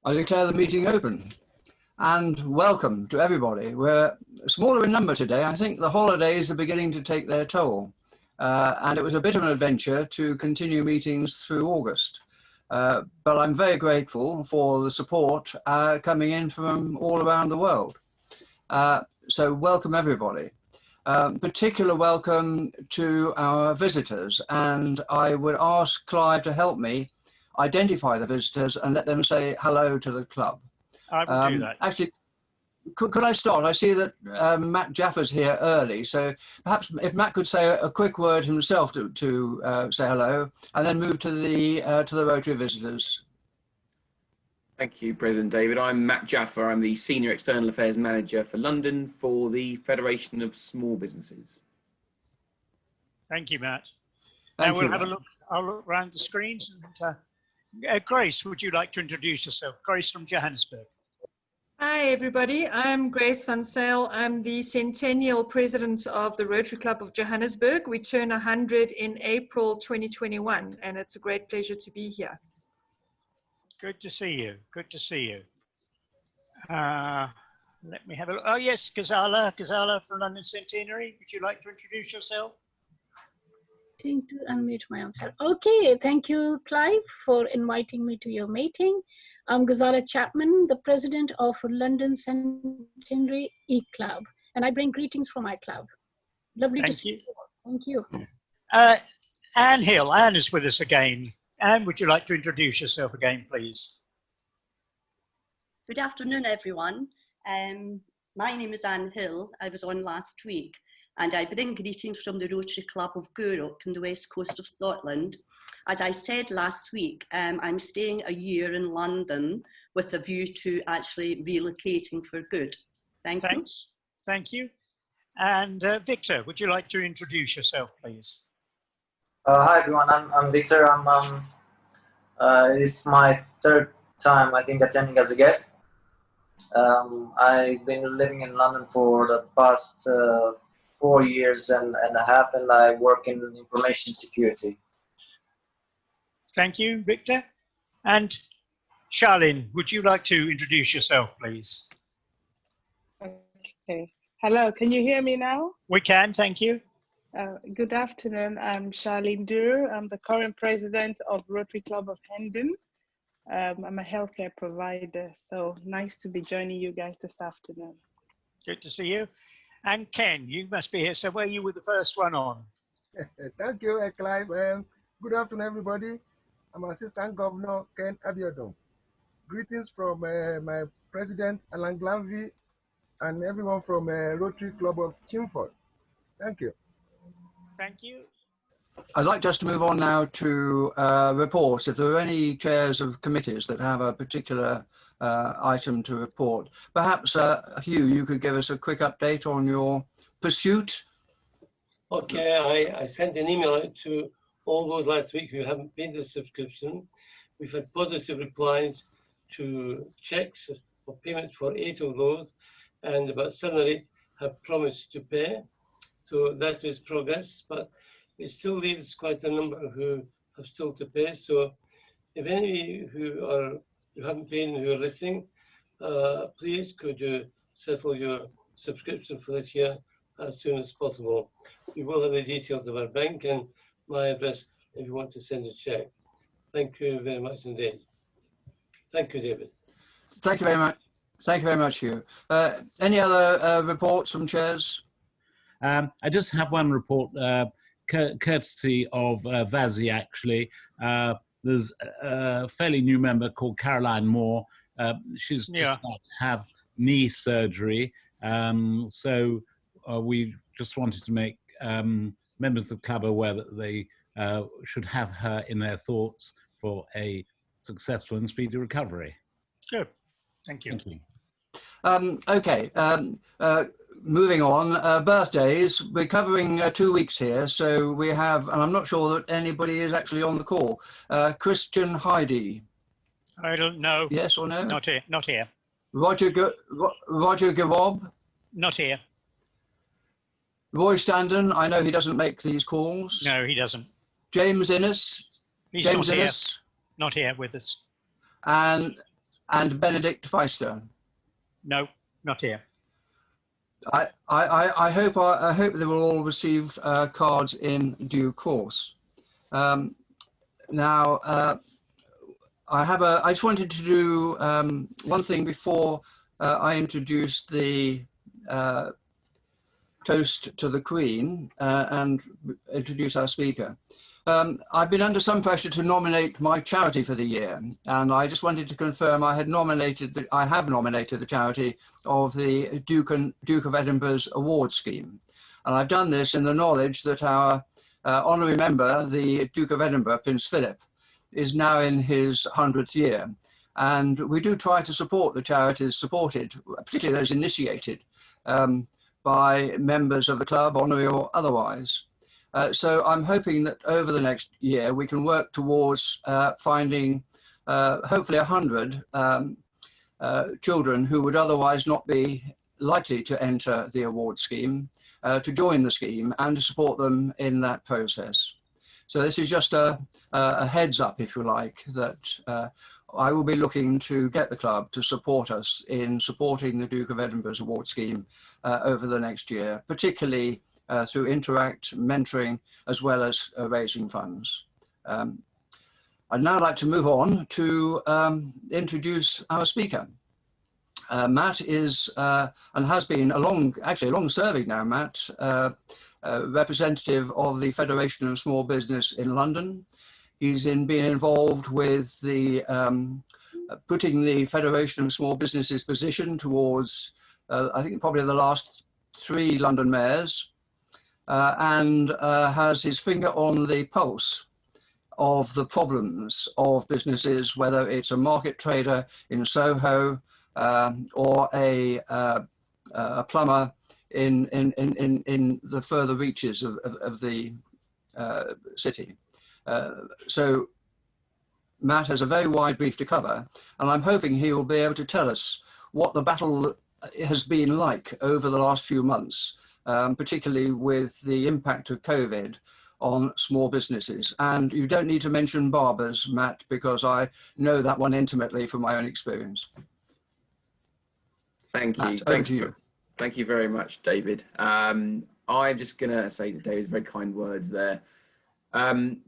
I declare the meeting open, and welcome to everybody. We're smaller in number today. I think the holidays are beginning to take their toll, and it was a bit of an adventure to continue meetings through August. But I'm very grateful for the support coming in from all around the world. So welcome everybody. Particular welcome to our visitors, and I would ask Clive to help me identify the visitors and let them say hello to the club. I will do that. Actually, could I start? I see that Matt JAFFA's here early, so perhaps if Matt could say a quick word himself to say hello, and then move to the Rotary visitors. Thank you, President David. I'm Matt Jaffa. I'm the Senior External Affairs Manager for London for the Federation of Small Businesses. Thank you, Matt. Thank now we'll you, have Matt. a look. I'll look around the screens. And, Grace, would you like to introduce yourself? Grace from Johannesburg. Hi, everybody. I'm Grace van Zyl. I'm the Centennial President of the Rotary Club of Johannesburg. We turn 100 in April 2021, and it's a great pleasure to be here. Good to see you. Good to see you. Let me have a look. Oh, yes, Gazala from London Centenary. Would you like to introduce yourself? To unmute myself. Okay, thank you, Clive, for inviting me to your meeting. I'm Gazala Chapman, the president of London Centenary E-Club, and I bring greetings from my club. Lovely to see you. Thank you. Anne Hill. Anne is with us again. Anne, would you like to introduce yourself again, please? Good afternoon, everyone. My name is Anne Hill. I was on last week, and I bring greetings from the Rotary Club of Gourock on the west coast of Scotland. As I said last week, I'm staying a year in London with a view to actually relocating for good. Thank you. Thank you. And Victor, would you like to introduce yourself, please? Hi everyone, I'm Victor. It's my third time, I think, attending as a guest. I've been living in London for the past 4 years and a half, and I work in information security. Thank you, Victor. And Charlene, would you like to introduce yourself, please? Okay. Hello, can you hear me now? We can, thank you. Good afternoon. I'm Charlene Duru. I'm the current president of Rotary Club of Hendon. I'm a healthcare provider, so nice to be joining you guys this afternoon. Good to see you. And Ken, you must be here somewhere. You were the first one on. Thank you, Clive. Good afternoon, everybody. I'm Assistant Governor Ken Abiodun. Greetings from my president, Alan Glanvey, and everyone from Rotary Club of Chimford. Thank you. Thank you. I'd like us to move on now to reports. If there are any chairs of committees that have a particular item to report, perhaps Hugh, you could give us a quick update on your pursuit. Okay, I sent an email out to all those last week who haven't paid the subscription. We've had positive replies to checks for payments for 8 of those, and about 7 or 8 have promised to pay. So that is progress, but it still leaves quite a number who have still to pay. So if any who haven't paid and who are listening, please could you settle your subscription for this year as soon as possible. We will have the details of our bank and my address if you want to send a check. Thank you very much indeed. Thank you, David. Thank you very much. Thank you very much, Hugh. Any other reports from chairs? I just have one report, courtesy of Vazi, actually. There's a fairly new member called Caroline Moore. She's just about to have knee surgery. So we just wanted to make members of the club aware that they should have her in their thoughts for a successful and speedy recovery. Good. Thank you. Thank you. Okay. Moving on, birthdays. We're covering 2 weeks here, so we have, and I'm not sure that anybody is actually on the call. Christian Heidi. I don't know. Yes or no? Not here. Not here. Roger Gawob. Not here. Roy Standen. I know he doesn't make these calls. No, he doesn't. James Innes. He's not here. Not here with us. And and Benedict Feister. No, not here. I hope they will all receive cards in due course. Now, I just wanted to do one thing before I introduce the toast to the Queen and introduce our speaker. I've been under some pressure to nominate my charity for the year, and I just wanted to confirm I have nominated the charity of the Duke of Edinburgh's award scheme. And I've done this in the knowledge that our honorary member, the Duke of Edinburgh, Prince Philip, is now in his 100th year. And we do try to support the charities supported, particularly those initiated by members of the club, honorary or otherwise. So I'm hoping that over the next year we can work towards finding hopefully 100 children who would otherwise not be likely to enter the award scheme to join the scheme and to support them in that process. So this is just a heads up, if you like, that I will be looking to get the club to support us in supporting the Duke of Edinburgh's award scheme over the next year, particularly through Interact, mentoring, as well as raising funds. I'd now like to move on to introduce our speaker. Matt is and has been actually long serving now, Matt, representative of the Federation of Small Business in London. He's been involved with the putting the Federation of Small Businesses position towards, I think, probably the last 3 London mayors, and has his finger on the pulse of the problems of businesses, whether it's a market trader in Soho or a plumber in the further reaches of the city. So Matt has a very wide brief to cover, and I'm hoping he will be able to tell us what the battle has been like over the last few months, particularly with the impact of COVID on small businesses. And you don't need to mention barbers, Matt, because I know that one intimately from my own experience. Thank you. Matt, over to you. Thank you very much, David. I'm just going to say that David's very kind words there.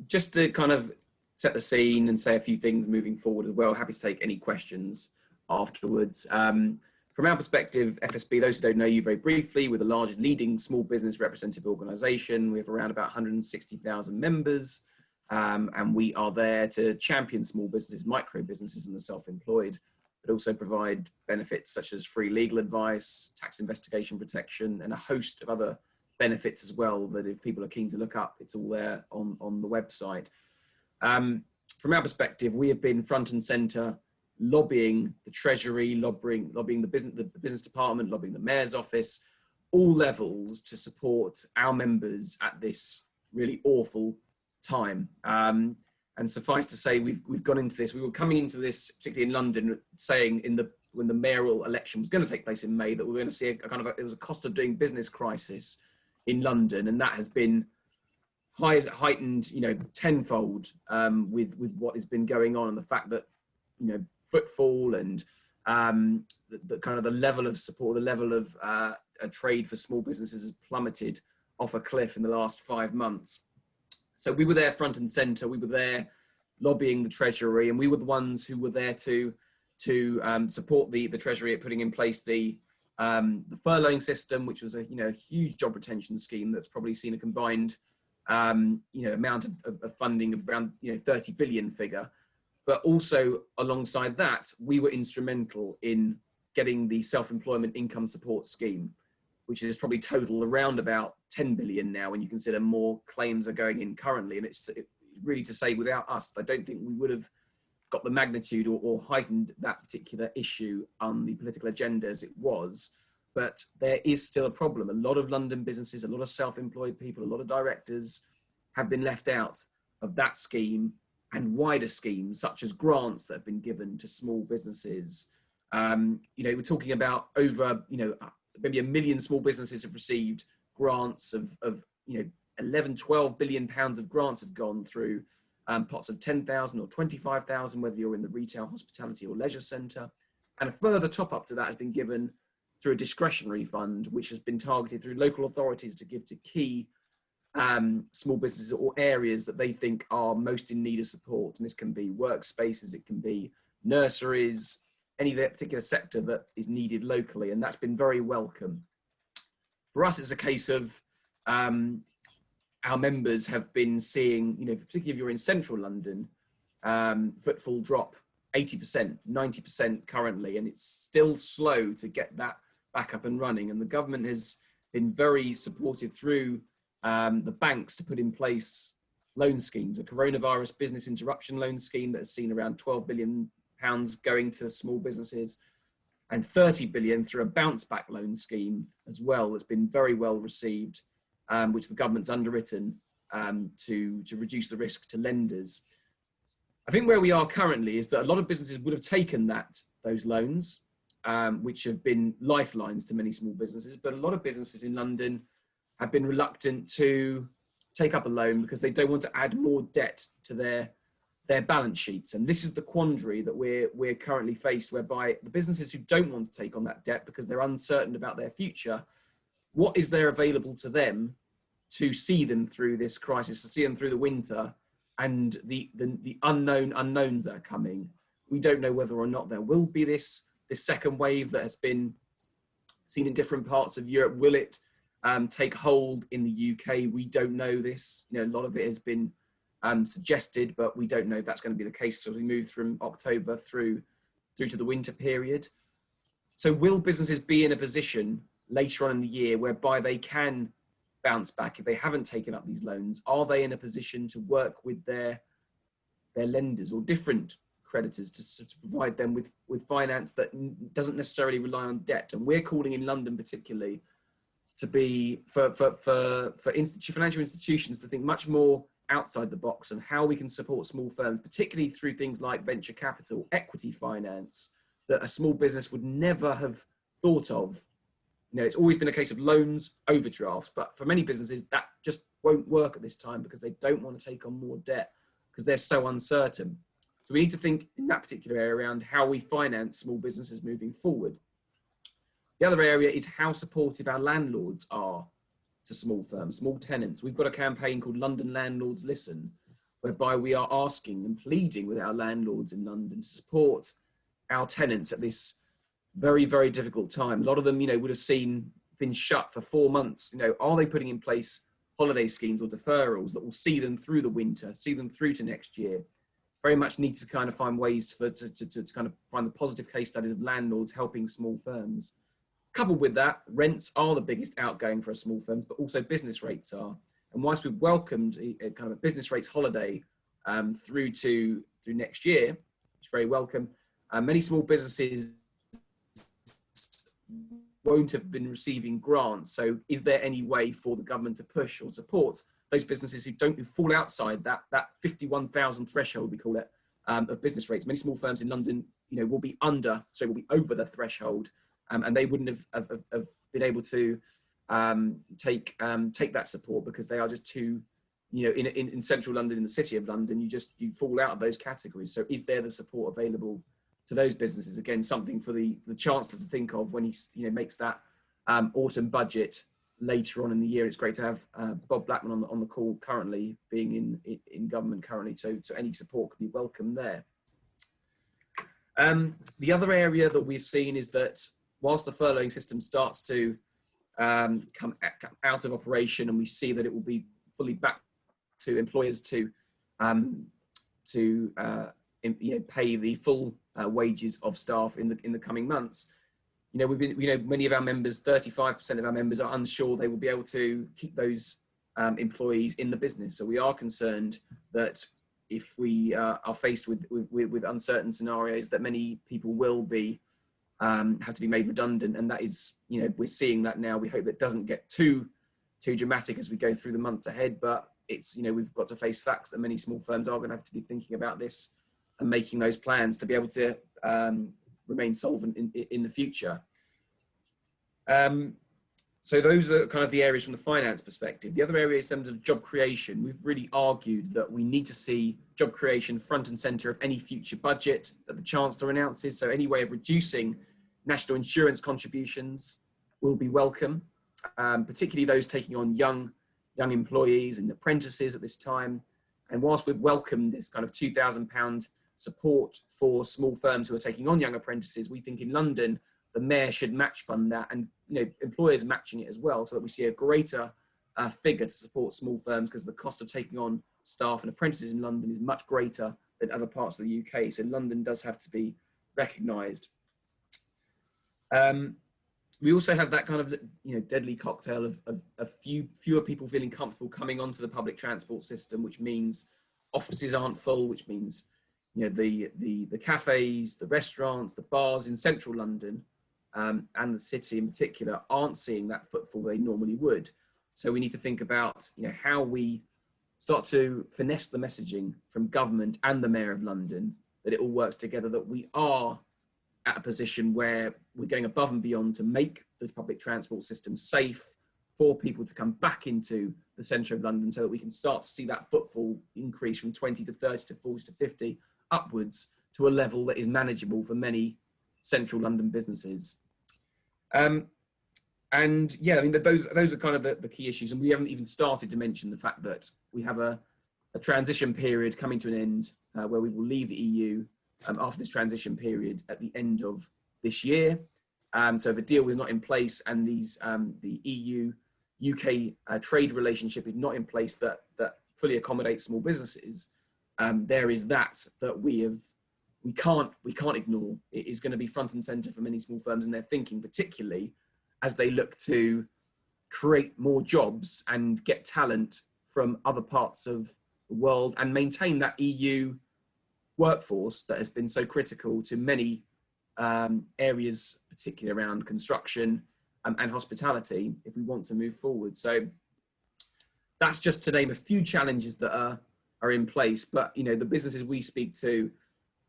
Just to kind of set the scene and say a few things moving forward as well. Happy to take any questions afterwards. From our perspective, FSB, those who don't know you very briefly, we're the largest leading small business representative organisation. We have around about 160,000 members, and we are there to champion small businesses, micro businesses and the self-employed, but also provide benefits such as free legal advice, tax investigation protection, and a host of other benefits as well that if people are keen to look up, it's all there on the website. From our perspective, we have been front and centre lobbying the Treasury, lobbying the business department, lobbying the Mayor's office, all levels to support our members at this really awful time. And suffice to say, we've gone into this. We were coming into this, particularly in London, saying when the mayoral election was going to take place in May, that we were going to see it was a cost of doing business crisis in London, and that has been heightened, tenfold with what has been going on, and the fact that footfall and the kind of the level of support, the level of a trade for small businesses has plummeted off a cliff in the last 5 months. So we were there front and centre. We were there lobbying the Treasury, and we were the ones who were there to support the Treasury at putting in place the furloughing system, which was a huge job retention scheme that's probably seen a combined amount of funding of around 30 billion figure. But also alongside that, we were instrumental in getting the self-employment income support scheme, which is probably total around about 10 billion now when you consider more claims are going in currently. And it's really to say, without us, I don't think we would have got the magnitude or heightened that particular issue on the political agenda as it was. But there is still a problem. A lot of London businesses, a lot of self-employed people, a lot of directors have been left out of that scheme and wider schemes such as grants that have been given to small businesses. We're talking about over, maybe 1 million small businesses have received grants of 11, 12 billion pounds of grants have gone through pots of 10,000 or 25,000, whether you're in the retail, hospitality or leisure centre. And a further top up to that has been given through a discretionary fund, which has been targeted through local authorities to give to key small businesses or areas that they think are most in need of support. And this can be workspaces, it can be nurseries, any particular sector that is needed locally. And that's been very welcome. For us, it's a case of our members have been seeing, particularly if you're in central London, footfall drop 80%, 90% currently, and it's still slow to get that back up and running. And the government has been very supportive through the banks to put in place loan schemes, a coronavirus business interruption loan scheme that has seen around £12 billion going to small businesses, and 30 billion through a bounce back loan scheme as well that's been very well received, which the government's underwritten to reduce the risk to lenders. I think where we are currently is that a lot of businesses would have taken those loans, which have been lifelines to many small businesses, but a lot of businesses in London have been reluctant to take up a loan because they don't want to add more debt to their balance sheets. And this is the quandary that we're currently faced, whereby the businesses who don't want to take on that debt because they're uncertain about their future, what is there available to them to see them through this crisis, to see them through the winter and the unknown unknowns that are coming? We don't know whether or not there will be this second wave that has been seen in different parts of Europe. Will it take hold in the UK? We don't know this. A lot of it has been suggested, but we don't know if that's going to be the case as we move from October through to the winter period. So will businesses be in a position later on in the year whereby they can bounce back if they haven't taken up these loans? Are they in a position to work with their lenders or different creditors to provide them with finance that doesn't necessarily rely on debt? And we're calling in London particularly to be for financial institutions to think much more outside the box and how we can support small firms, particularly through things like venture capital, equity finance, that a small business would never have thought of. It's always been a case of loans, overdrafts, but for many businesses that just won't work at this time because they don't want to take on more debt because they're so uncertain. So we need to think in that particular area around how we finance small businesses moving forward. The other area is how supportive our landlords are to small firms, small tenants. We've got a campaign called London Landlords Listen, whereby we are asking and pleading with our landlords in London to support our tenants at this very, very difficult time. A lot of them, would have been shut for 4 months. Are they putting in place holiday schemes or deferrals that will see them through the winter, see them through to next year? Very much need to kind of find ways to kind of find the positive case studies of landlords helping small firms. Coupled with that, rents are the biggest outgoing for small firms, but also business rates are. And whilst we've welcomed a kind of a business rates holiday through next year, which is very welcome, many small businesses won't have been receiving grants. So is there any way for the government to push or support those businesses who fall outside that 51,000 threshold, we call it, of business rates? Many small firms in London, will be over the threshold. And they wouldn't have been able to take that support because they are just too, in central London, in the city of London, you fall out of those categories. So is there the support available to those businesses? Again, something for the Chancellor to think of when he makes that autumn budget later on in the year. It's great to have Bob Blackman on the call currently, being in government currently. So any support could be welcome there. The other area that we've seen is that whilst the furloughing system starts to come out of operation, and we see that it will be fully back to employers to pay the full wages of staff in the coming months, many of our members, 35% of our members, are unsure they will be able to keep those employees in the business. So we are concerned that if we are faced with uncertain scenarios, that many people will be have to be made redundant, and that is, we're seeing that now. We hope that doesn't get too dramatic as we go through the months ahead, but it's, we've got to face facts that many small firms are going to have to be thinking about this and making those plans to be able to remain solvent in the future. So those are kind of the areas from the finance perspective. The other areas in terms of job creation, we've really argued that we need to see job creation front and centre of any future budget that the Chancellor announces. So any way of reducing national insurance contributions will be welcome, particularly those taking on young employees and apprentices at this time. And whilst we've welcomed this kind of £2,000 support for small firms who are taking on young apprentices, we think in London, the Mayor should match fund that, and employers matching it as well, so that we see a greater figure to support small firms, because the cost of taking on staff and apprentices in London is much greater than other parts of the UK. So London does have to be recognised. We also have that kind of deadly cocktail of fewer people feeling comfortable coming onto the public transport system, which means offices aren't full, which means the cafes, the restaurants, the bars in central London and the city in particular aren't seeing that footfall they normally would. So we need to think about how we start to finesse the messaging from government and the Mayor of London, that it all works together, that we are at a position where we're going above and beyond to make the public transport system safe for people to come back into the centre of London, so that we can start to see that footfall increase from 20 to 30 to 40 to 50 upwards to a level that is manageable for many central London businesses. And yeah, I mean, those are kind of the key issues. And we haven't even started to mention the fact that we have a transition period coming to an end where we will leave the EU after this transition period at the end of this year. So if a deal is not in place and the EU-UK trade relationship is not in place that fully accommodates small businesses, there is that we can't ignore. It is going to be front and centre for many small firms in their thinking, particularly as they look to create more jobs and get talent from other parts of the world and maintain that EU workforce that has been so critical to many areas, particularly around construction and hospitality, if we want to move forward. So that's just to name a few challenges that are in place. But the businesses we speak to,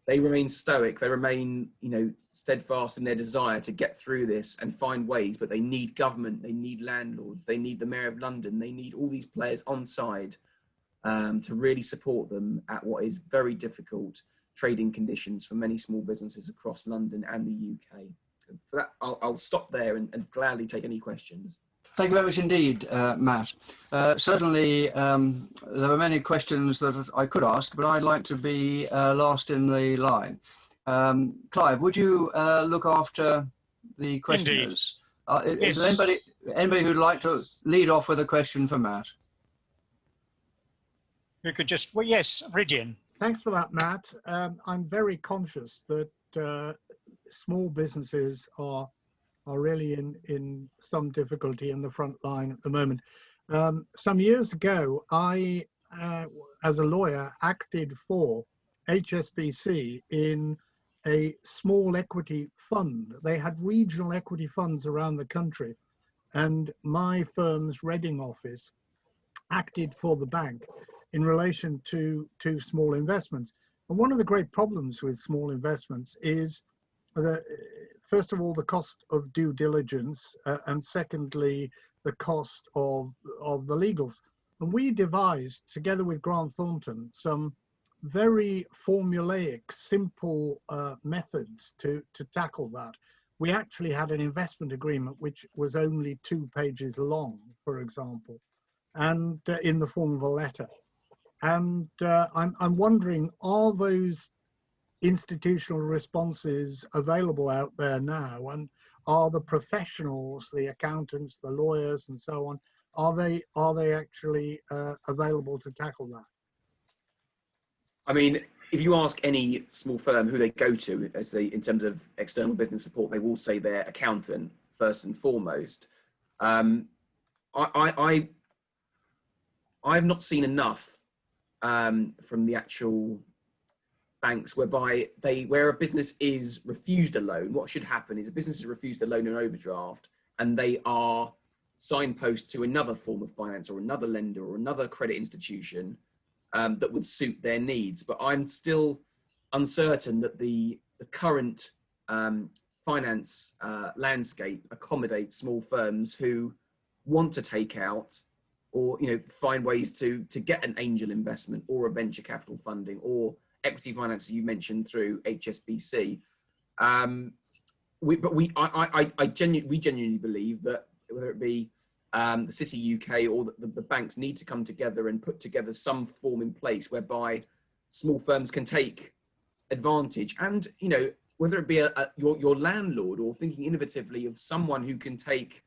they remain stoic, they remain steadfast in their desire to get through this and find ways. But they need government, they need landlords, they need the Mayor of London, they need all these players on side to really support them at what is very difficult trading conditions for many small businesses across London and the UK. For that, I'll stop there and gladly take any questions. Thank you very much indeed, Matt. Certainly, there are many questions that I could ask, but I'd like to be last in the line. Clive, would you look after the questioners? Is there anybody who'd like to lead off with a question for Matt? You could just, well, yes, Ridian. Thanks for that, Matt. I'm very conscious that small businesses are really in some difficulty in the front line at the moment. Some years ago, I, as a lawyer, acted for HSBC in a small equity fund. They had regional equity funds around the country, and my firm's Reading office acted for the bank in relation to small investments. And one of the great problems with small investments is first of all, the cost of due diligence, and secondly, the cost of the legals. And we devised, together with Grant Thornton, some very formulaic, simple methods to tackle that. We actually had an investment agreement which was only 2 pages long, for example, and in the form of a letter. And I'm wondering, are those institutional responses available out there now, and are the professionals, the accountants, the lawyers and so on, are they actually available to tackle that? I mean, if you ask any small firm who they go to in terms of external business support, they will say their accountant first and foremost. I've not seen enough from the actual banks whereby where a business is refused a loan, what should happen is a business is refused a loan in overdraft and they are signposted to another form of finance or another lender or another credit institution that would suit their needs. But I'm still uncertain that the current finance landscape accommodates small firms who want to take out or find ways to get an angel investment or a venture capital funding or equity finance, you mentioned through HSBC. We genuinely believe that whether it be the City UK or the banks need to come together and put together some form in place whereby small firms can take advantage, and whether it be your landlord or thinking innovatively of someone who can take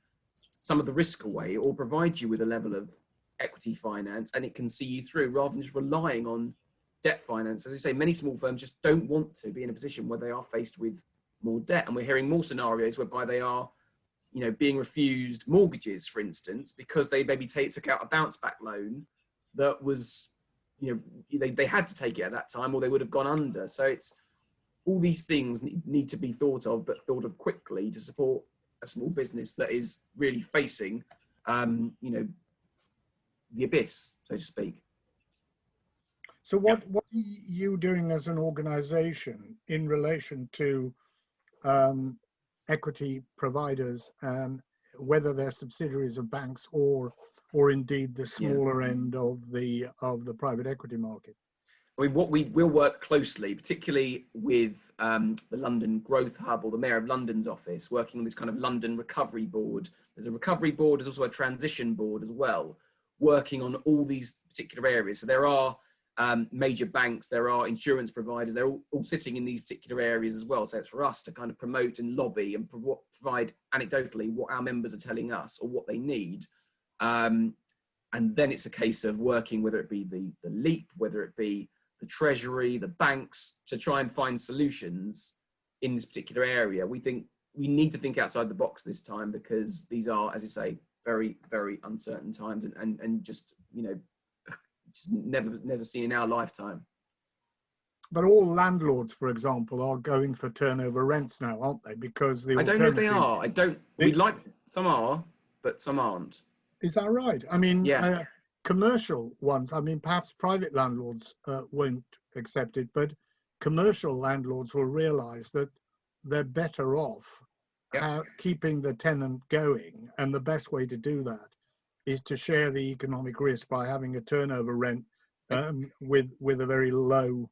some of the risk away or provide you with a level of equity finance and it can see you through rather than just relying on debt finance. As I say, many small firms just don't want to be in a position where they are faced with more debt, and we're hearing more scenarios whereby they are being refused mortgages, for instance, because they maybe took out a bounce back loan that was they had to take it at that time or they would have gone under. So it's all these things need to be thought of, but thought of quickly to support a small business that is really facing the abyss, so to speak. So what are you doing as an organization in relation to equity providers, whether they're subsidiaries of banks or indeed the smaller end of the private equity market? I mean, we'll work closely, particularly with the London Growth Hub or the Mayor of London's office, working on this kind of London Recovery Board. There's a recovery board, there's also a transition board as well, working on all these particular areas. So there are major banks, there are insurance providers, they're all sitting in these particular areas as well. So it's for us to kind of promote and lobby and provide anecdotally what our members are telling us or what they need. And then it's a case of working, whether it be the LEAP, whether it be the Treasury, the banks, to try and find solutions in this particular area. We think we need to think outside the box this time because these are, as you say, very, very uncertain times and just, just never seen in our lifetime. But all landlords, for example, are going for turnover rents now, aren't they? Because the I don't know if they are. Some are, but some aren't. Is that right? I mean, yeah. Commercial ones, I mean, perhaps private landlords won't accept it, but commercial landlords will realize that they're better off keeping the tenant going. And the best way to do that is to share the economic risk by having a turnover rent with a very low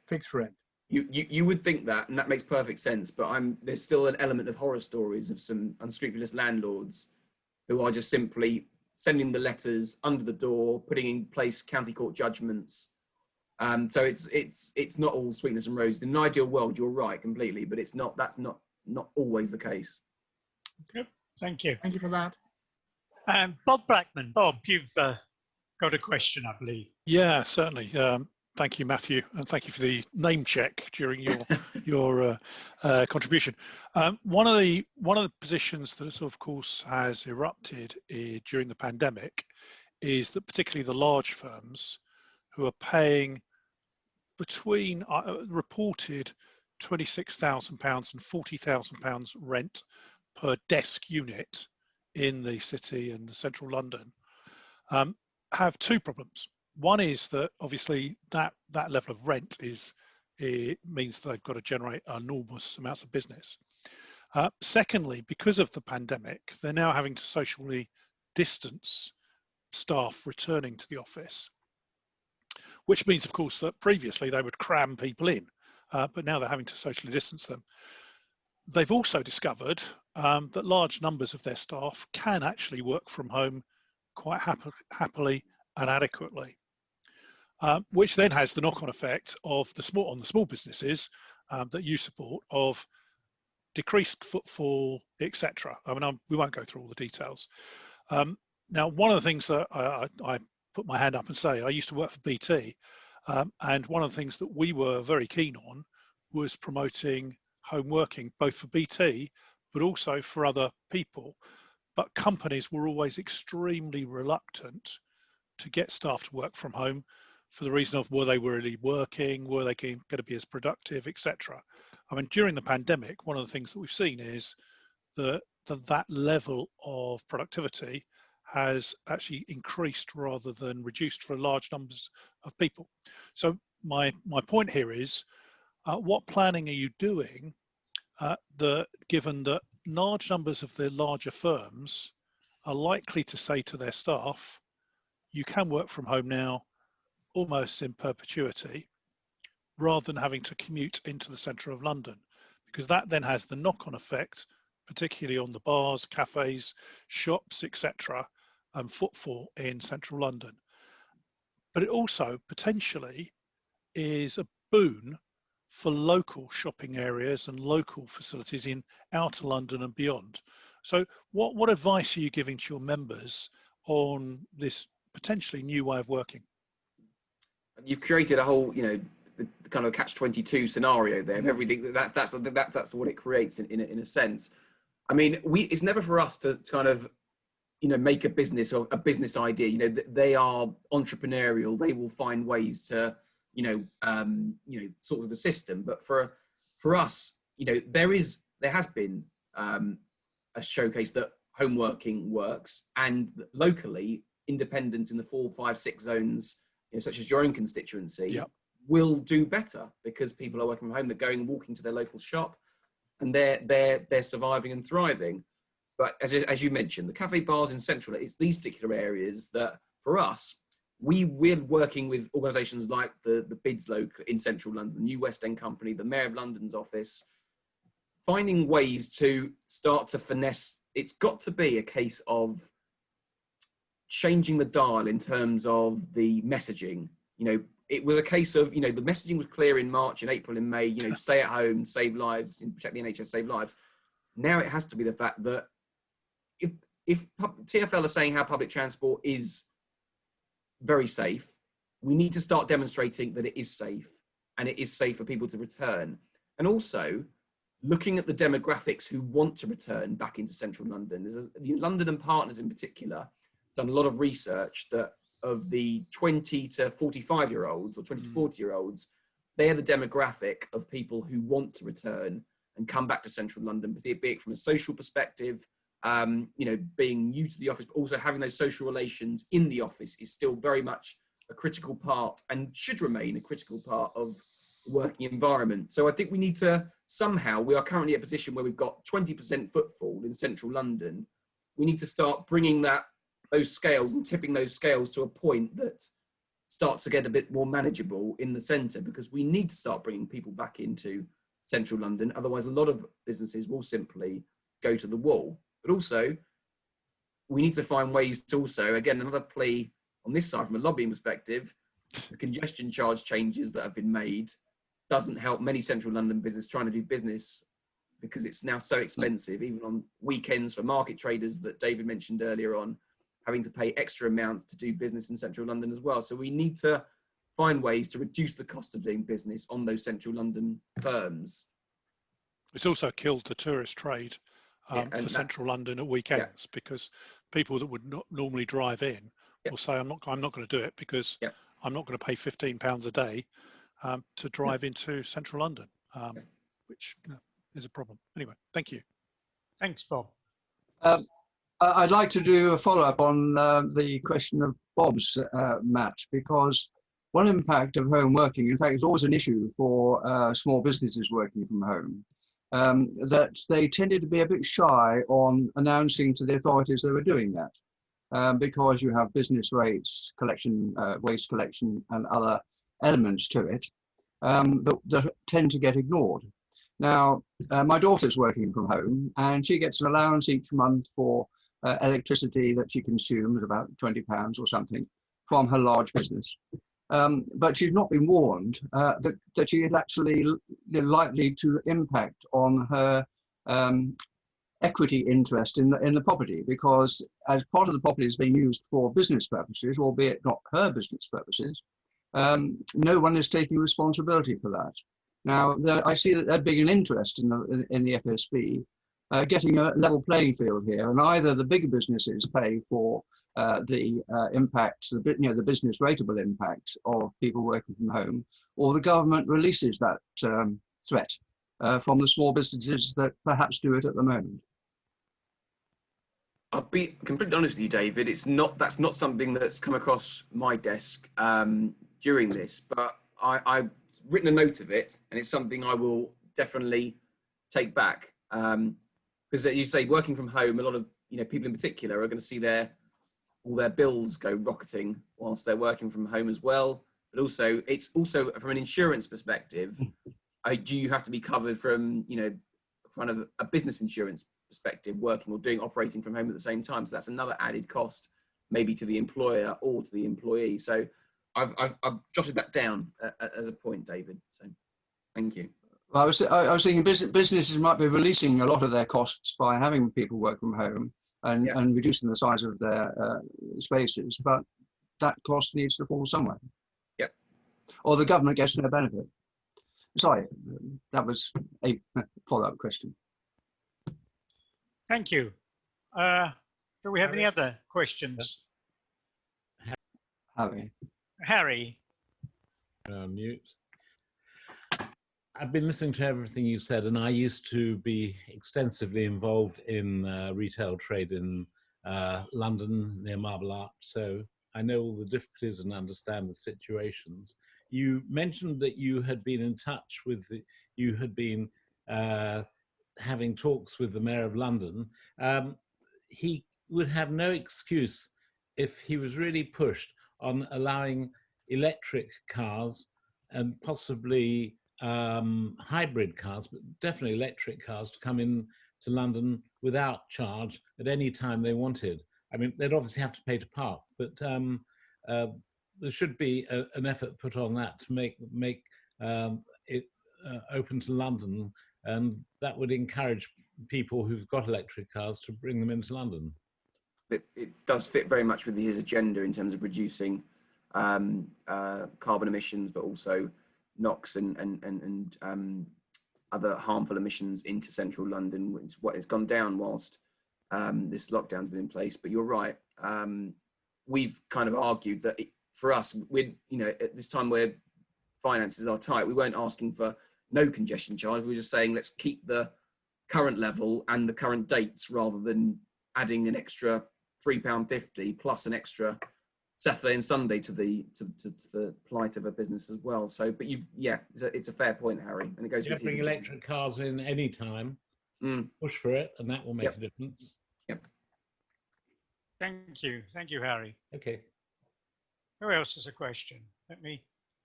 fixed rent. You would think that, and that makes perfect sense, but there's still an element of horror stories of some unscrupulous landlords who are just simply sending the letters under the door, putting in place county court judgments. So it's not all sweetness and roses. In an ideal world, you're right completely, but that's not always the case. Good. Thank you. Thank you for that. Bob Blackman. Bob, you've got a question, I believe. Yeah, certainly. Thank you, Matthew, and thank you for the name check during your contribution. One of the positions that, of course, has erupted during the pandemic is that particularly the large firms who are paying between reported £26,000 and £40,000 rent per desk unit in the city and central London have two problems. One is that obviously that level of rent means that they've got to generate enormous amounts of business. Secondly, because of the pandemic, they're now having to socially distance staff returning to the office, which means, of course, that previously they would cram people in, but now they're having to socially distance them. They've also discovered that large numbers of their staff can actually work from home quite happily and adequately. Which then has the knock-on effect of the small businesses that you support of decreased footfall, etc. I mean, we won't go through all the details. Now, one of the things that I put my hand up and say, I used to work for BT, and one of the things that we were very keen on was promoting home working, both for BT, but also for other people. But companies were always extremely reluctant to get staff to work from home, for the reason of were they really working, were they going to be as productive, etc. I mean, during the pandemic, one of the things that we've seen is that level of productivity has actually increased rather than reduced for large numbers of people. So my point here is, what planning are you doing given that large numbers of the larger firms are likely to say to their staff, you can work from home now almost in perpetuity, rather than having to commute into the centre of London, because that then has the knock-on effect, particularly on the bars, cafes, shops, etc., and footfall in central London. But it also potentially is a boon for local shopping areas and local facilities in outer London and beyond. So what advice are you giving to your members on this potentially new way of working? You've created a whole, the kind of catch-22 scenario there of everything. That's what it creates in a sense. I mean, it's never for us to kind of, make a business or a business idea. They are entrepreneurial. They will find ways to, sort of the system. But for us, there has been a showcase that home working works, and locally, independents in the 4, 5, 6 zones, such as your own constituency, will do better because people are working from home. They're going and walking to their local shop, and they're surviving and thriving. But as you mentioned, the cafe bars in central, it's these particular areas that for us, we're working with organisations like the BIDS local in central London, New West End Company, the Mayor of London's office, finding ways to start to finesse. It's got to be a case of changing the dial in terms of the messaging. It was a case of, the messaging was clear in March, in April, in May, stay at home, save lives, protect the NHS, save lives. Now it has to be the fact that if TfL are saying how public transport is very safe, we need to start demonstrating that it is safe, and it is safe for people to return. And also looking at the demographics who want to return back into central London. London and Partners in particular done a lot of research that of the 20 to 45-year-olds or 20 to 40-year-olds, they are the demographic of people who want to return and come back to central London, be it from a social perspective, being new to the office, but also having those social relations in the office is still very much a critical part and should remain a critical part of the working environment. So I think we need to somehow, we are currently at a position where we've got 20% footfall in central London. We need to start bringing those scales and tipping those scales to a point that starts to get a bit more manageable in the centre, because we need to start bringing people back into central London. Otherwise, a lot of businesses will simply go to the wall. But also, we need to find ways to also, again, another plea on this side from a lobbying perspective, the congestion charge changes that have been made doesn't help many central London business trying to do business, because it's now so expensive, even on weekends for market traders that David mentioned earlier on, having to pay extra amounts to do business in central London as well. So we need to find ways to reduce the cost of doing business on those central London firms. It's also killed the tourist trade for central London at weekends, because people that would not normally drive in will say, I'm not going to do it because I'm not going to pay £15 a day to drive into central London, which is a problem. Anyway, thank you. Thanks, Bob. I'd like to do a follow-up on the question of Bob's, Matt, because one impact of home working, in fact, is always an issue for small businesses working from home, that they tended to be a bit shy on announcing to the authorities they were doing that, because you have business rates, collection, waste collection, and other elements to it that tend to get ignored. Now, my daughter's working from home, and she gets an allowance each month for electricity that she consumes, about £20 or something, from her large business. But she's not been warned that she is actually likely to impact on her equity interest in the property, because as part of the property is being used for business purposes, albeit not her business purposes, no one is taking responsibility for that. Now, I see that there being an interest in the FSB getting a level playing field here, and either the bigger businesses pay for the impact, the business rateable impact of people working from home, or the government releases that threat from the small businesses that perhaps do it at the moment. I'll be completely honest with you, David. That's not something that's come across my desk during this, but I've written a note of it, and it's something I will definitely take back. Because you say working from home, a lot of you know, people in particular are going to see all their bills go rocketing whilst they're working from home as well. But also, it's also from an insurance perspective, do you have to be covered from, you know, kind of a business insurance perspective, working or operating from home at the same time? So that's another added cost, maybe to the employer or to the employee. So I've jotted that down as a point, David. So thank you. Well, I was thinking businesses might be releasing a lot of their costs by having people work from home and reducing the size of their spaces, but that cost needs to fall somewhere. Yep. Or the government gets no benefit. Sorry, that was a follow-up question. Thank you. Do we have any other questions? Harry. Mute. I've been listening to everything you said, and I used to be extensively involved in retail trade in London near Marble Arch, so I know all the difficulties and understand the situations. You mentioned that you had been in touch with, you had been having talks with the Mayor of London. He would have no excuse if he was really pushed on allowing electric cars and possibly hybrid cars, but definitely electric cars, to come in to London without charge at any time they wanted. I mean, they'd obviously have to pay to park, but there should be an effort put on that to make it open to London, and that would encourage people who've got electric cars to bring them into London. It does fit very much with his agenda in terms of reducing carbon emissions, but also NOx and other harmful emissions into central London, which is what has gone down whilst this lockdown's been in place. But you're right. We've kind of argued that for us, you know, at this time where finances are tight, we weren't asking for no congestion charge. We were just saying, let's keep the current level and the current dates rather than adding an extra £3.50 plus an extra Saturday and Sunday to the plight of a business as well. So, but it's a fair point, Harry, and it goes with bring electric cars in any time. Push for it, and that will make a difference. Yep. Thank you, Harry. Okay. Who else has a question? Let me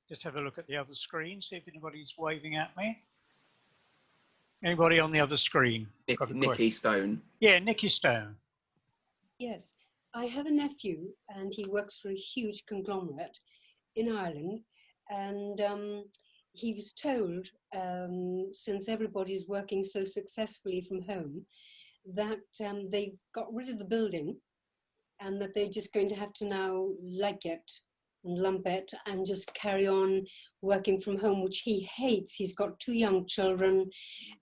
just have a look at the other screen, see if anybody's waving at me. Anybody on the other screen? Nikki Stone. Yeah, Nikki Stone. Yes, I have a nephew and he works for a huge conglomerate in Ireland, and he was told, since everybody's working so successfully from home, that they got rid of the building and that they're just going to have to now like it and lump it and just carry on working from home, which he hates. He's got 2 young children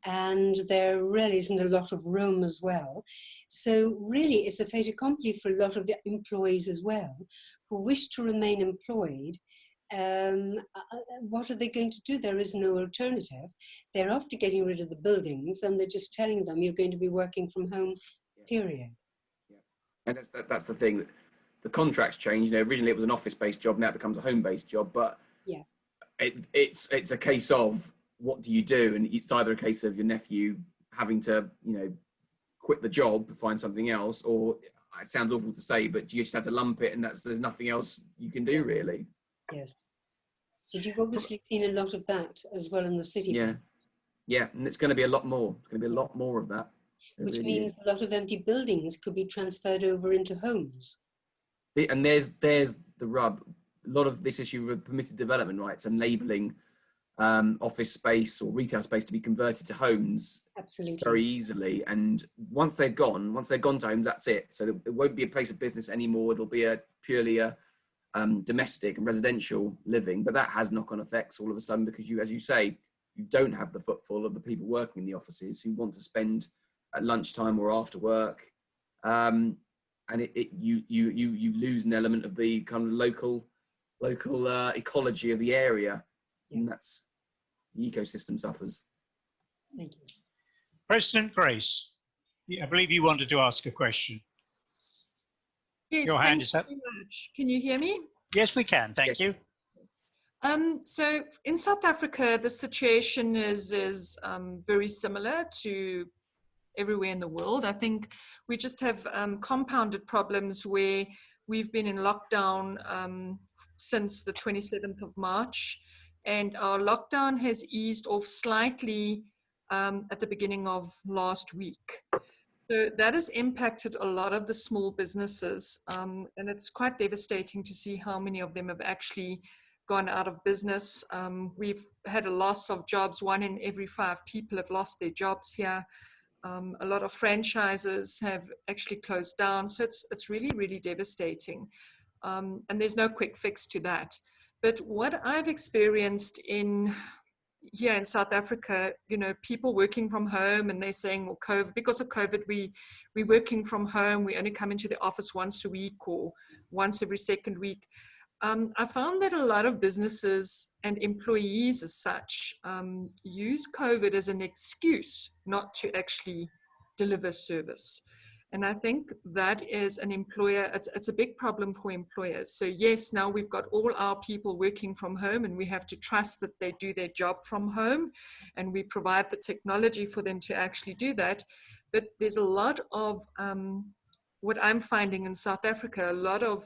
and there really isn't a lot of room as well. So really it's a fait accompli for a lot of employees as well who wish to remain employed. What are they going to do? There is no alternative. They're after getting rid of the buildings and they're just telling them you're going to be working from home, period. And that's the thing. The contracts change. You know, originally it was an office-based job, now it becomes a home-based job. But it's a case of what do you do, and it's either a case of your nephew having to, you know, quit the job, find something else, or it sounds awful to say, but you just have to lump it, and there's nothing else you can do really. Yes. But you've obviously seen a lot of that as well in the city. Yeah, and it's going to be a lot more. It's going to be a lot more of that. Which means a lot of empty buildings could be transferred over into homes. And there's the rub. A lot of this issue of permitted development rights enabling office space or retail space to be converted to homes very easily. And once they're gone to homes, that's it. So it won't be a place of business anymore. It'll be purely a domestic and residential living. But that has knock-on effects all of a sudden because you, as you say, you don't have the footfall of the people working in the offices who want to spend at lunchtime or after work. And you lose an element of the kind of local ecology of the area, and that's the ecosystem suffers. Thank you. President Grace, I believe you wanted to ask a question. Yes, Your hand thank is you up. very much. Can you hear me? Yes, we can. Thank you. So in South Africa, the situation is very similar to everywhere in the world. I think we just have compounded problems where we've been in lockdown since the 27th of March, and our lockdown has eased off slightly at the beginning of last week. So that has impacted a lot of the small businesses, and it's quite devastating to see how many of them have actually gone out of business. We've had a loss of jobs. 1 in every 5 people have lost their jobs here. A lot of franchises have actually closed down. So it's really, really devastating. And there's no quick fix to that. But what I've experienced here in South Africa, you know, people working from home, and they're saying, well, COVID, because of COVID, we're working from home. We only come into the office once a week or once every second week. I found that a lot of businesses and employees as such use COVID as an excuse not to actually deliver service. And I think that is an employer, it's a big problem for employers. So yes, now we've got all our people working from home, and we have to trust that they do their job from home, and we provide the technology for them to actually do that. But there's a lot of, what I'm finding in South Africa, a lot of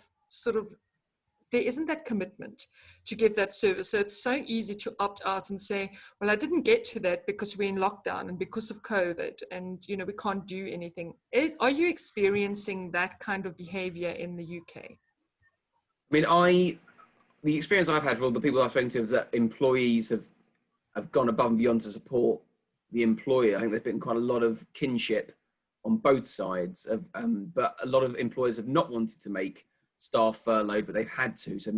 there isn't that commitment to give that service. So it's so easy to opt out and say, well, I didn't get to that because we're in lockdown and because of COVID, and you know, we can't do anything. Are you experiencing that kind of behavior in the UK? I mean, the experience I've had for all the people I've spoken to is that employees have gone above and beyond to support the employer. I think there's been quite a lot of kinship on both sides of, but a lot of employers have not wanted to make staff furloughed, but they've had to, so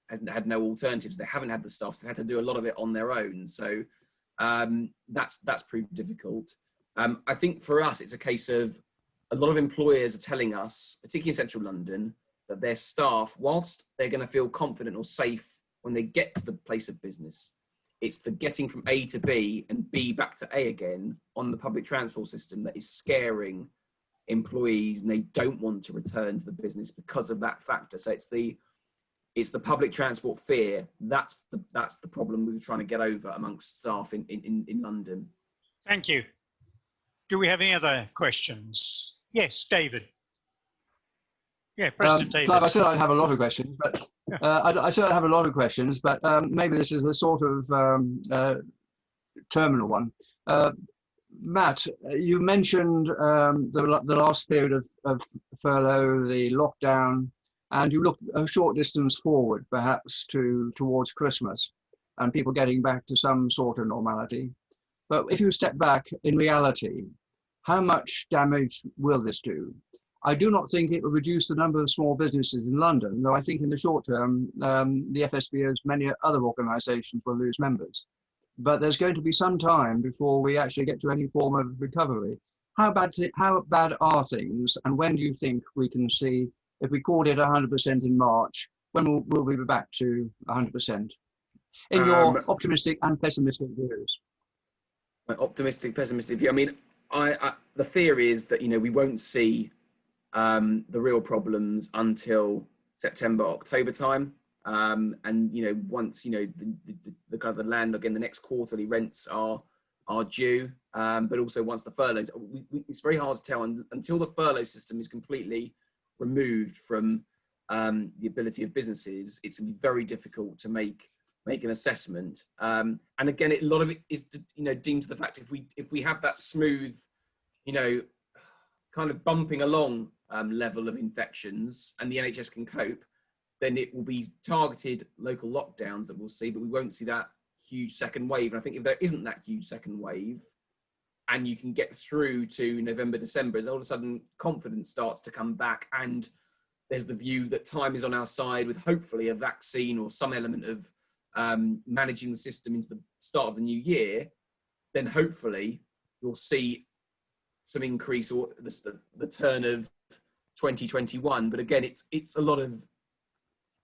had no alternatives. They haven't had the staff, so they had to do a lot of it on their own. So that's proved difficult. I think for us, it's a case of a lot of employers are telling us, particularly in central London, that their staff, whilst they're going to feel confident or safe when they get to the place of business, it's the getting from A to B and B back to A again on the public transport system that is scaring employees, and they don't want to return to the business because of that factor. So it's the public transport fear that's the problem we're trying to get over amongst staff in London. Thank you. Do we have any other questions? Yes, David. Yeah, President David. Clive, I said I'd have a lot of questions, but I said I'd have a lot of questions, but maybe this is a sort of terminal one. Matt, you mentioned the last period of furlough, the lockdown, and you look a short distance forward, perhaps towards Christmas, and people getting back to some sort of normality. But if you step back, in reality, how much damage will this do? I do not think it will reduce the number of small businesses in London, though I think in the short term, the FSB, as many other organisations, will lose members. But there's going to be some time before we actually get to any form of recovery. How bad are things, and when do you think we can see, if we called it 100% in March, when will we be back to 100%? In your optimistic and pessimistic views. My optimistic, pessimistic view. I mean, the fear is that, you know, we won't see the real problems until September, October time. And you know, once you know the kind of the land again, the next quarterly rents are due, but also once the furloughs, it's very hard to tell until the furlough system is completely removed from the ability of businesses. It's very difficult to make an assessment. And again, a lot of it is, you know, deemed to the fact if we have that smooth, you know, kind of bumping along level of infections, and the NHS can cope, then it will be targeted local lockdowns that we'll see, but we won't see that huge second wave. And I think if there isn't that huge second wave, and you can get through to November, December, as all of a sudden confidence starts to come back, and there's the view that time is on our side with hopefully a vaccine or some element of managing the system into the start of the new year, then hopefully you'll see some increase or the turn of 2021. But again, it's a lot of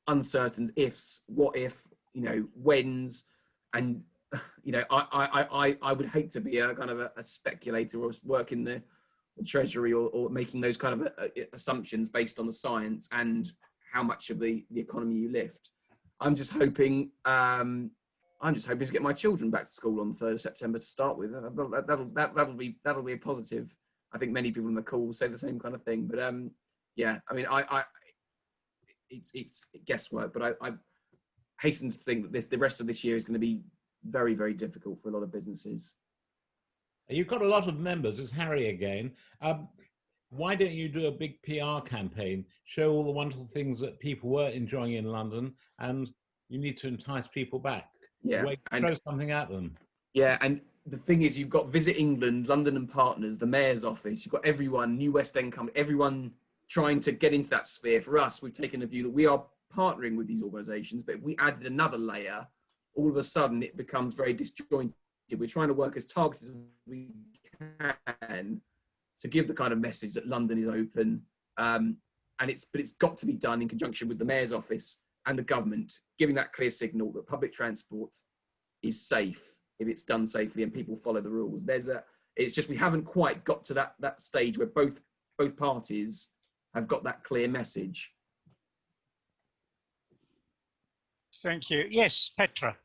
uncertain ifs, what if, you know, whens, and you know, I would hate to be a kind of a speculator or work in the Treasury or making those kind of assumptions based on the science and how much of the economy you lift. I'm just hoping, I'm I'm just hoping to get my children back to school on the 3rd of September to start with. That'll be a positive. I think many people in the call say the same kind of thing. But yeah, I mean, it's guesswork. But I hasten to think that the rest of this year is going to be very, very difficult for a lot of businesses. You've got a lot of members. It's Harry again. Why don't you do a big PR campaign? Show all the wonderful things that people were enjoying in London, and you need to entice people back. Yeah, Throw something at them. Yeah, and the thing is, you've got Visit England, London and Partners, the Mayor's Office. You've got everyone, New West End Company, everyone trying to get into that sphere. For us, we've taken a view that we are partnering with these organisations, but if we added another layer, all of a sudden it becomes very disjointed. We're trying to work as targeted as we can to give the kind of message that London is open, but it's got to be done in conjunction with the Mayor's Office and the government, giving that clear signal that public transport is safe if it's done safely and people follow the rules. It's just we haven't quite got to that stage where both parties have got that clear message. Thank you. Yes, Petra.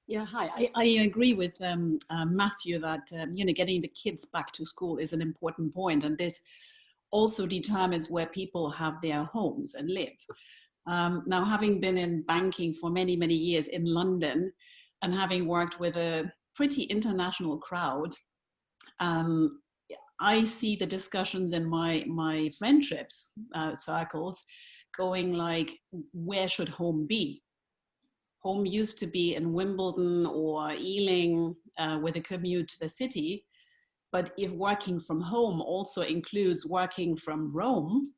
Yeah, hi. I agree with Matthew that getting the kids back to school is an important point, and this also determines where people have their homes and live. Now, having been in banking for many, many years in London and having worked with a pretty international crowd, I see the discussions in my friendships circles going like, where should home be? Home used to be in Wimbledon or Ealing with a commute to the city. But if working from home also includes working from Rome